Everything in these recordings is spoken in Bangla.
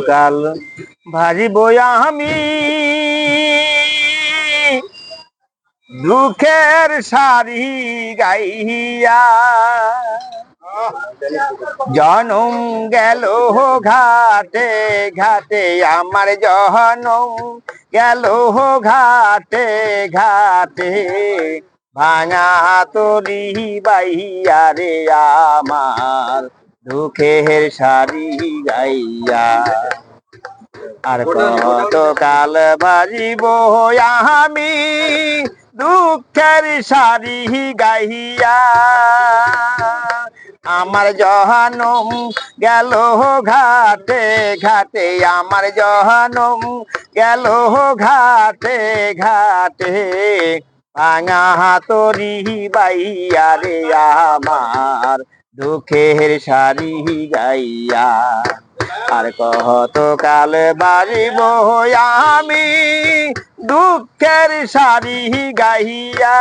কাল ভাজিব আমি দুঃখের সারি গাইয়া জনম গেল ঘাটে ঘাটে আমার জনম গেল ঘাটে ঘাটে ভাঙা তরি বাইয়া রে আমার দুঃখের সারি গাইয়া আর কত কাল বাজিব আমি দুঃখের সারি গাইয়া আমার জহানম গেল ঘাটে ঘাটে আমার জহানম গেল ঘাটে ঘাটে ভাঙা তরি বাইয়া রে আমার দুঃখের সারি গাইয়া আর কত কাল বাজিব আমি দুঃখের সারি গাইয়া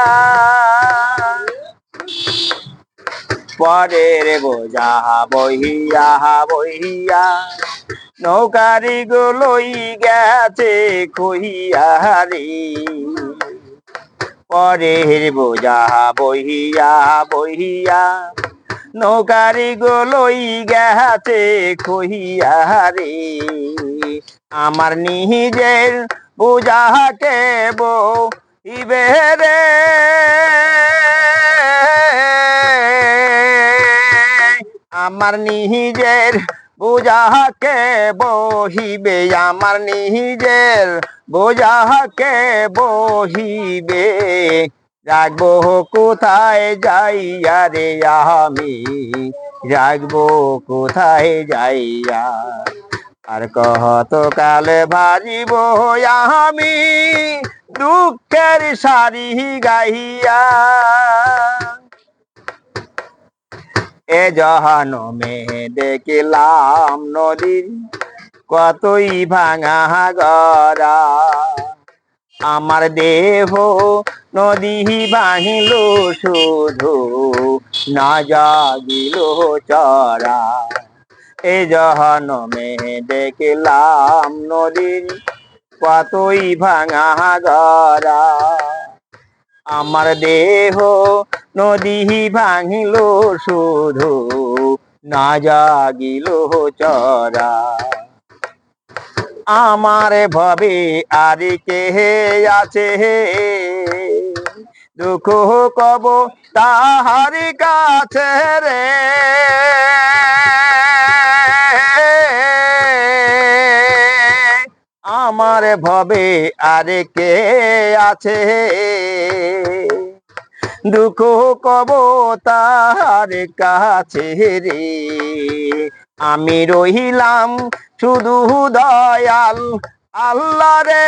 পরের বোঝা বহিয়া বহিয়া নৌকারি গুলোই গেছে কহিয়া রে পরের বোঝা বহিয়া বহিয়া নৌকারি গুলোই গেছে কহিয়া রে আমার নিজের বোঝাকে বহিবে রে আমার নিজের বোঝাকে বহিবে আমার নিজের বোঝাকে বহিবে রাখবো কোথায় যাইয়া রে আমি রাখবো কোথায় যাইয়া আর কত কাল ভাজিব আমি দুঃখের সারি গাইয়া এ জহানমে দেখিলাম নদীর কতই ভাঙা গড়া আমার দেহ নদী ভাঙিল শুধু না জাগিল চরা এ জহানমে দেখিলাম নদীর কতই ভাঙা গড়া আমার দেহ নদী ভাঙিল শুধু না জাগিল চরা আমার ভবে আর কে আছে দুঃখ কব তাহার কাছে রে আমার ভবে আর কে আছে দুঃখ কব তাহার কাছে রে আমি রহিলাম শুধু দয়াল আল্লাহ রে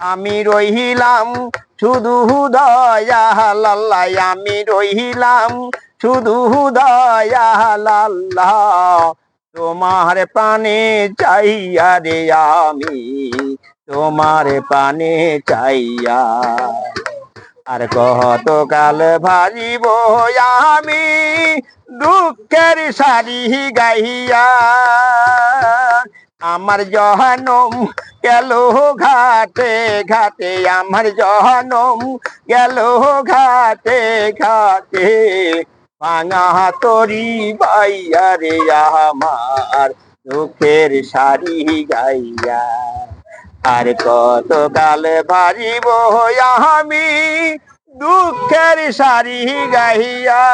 আমি রহিলাম শুধু দয়াল আল্লাহ আমি রহিলাম শুধু দয়াল আল্লাহ তোমার প্রাণে চাইয়া রে আমি তোমার প্রাণে চাইয়া আর কত কাল ভাজিব আমি দুঃখের সারি গাইয়া আমার জহানম গেল ঘাটে ঘাটে আমার জহানম গেল ঘাটে ঘাটে ভাঙা তরি বাইয়া রে আমার দুঃখের সারি গাইয়া আর কত কাল ভাজিব আমি দুঃখের সারি গাইয়া।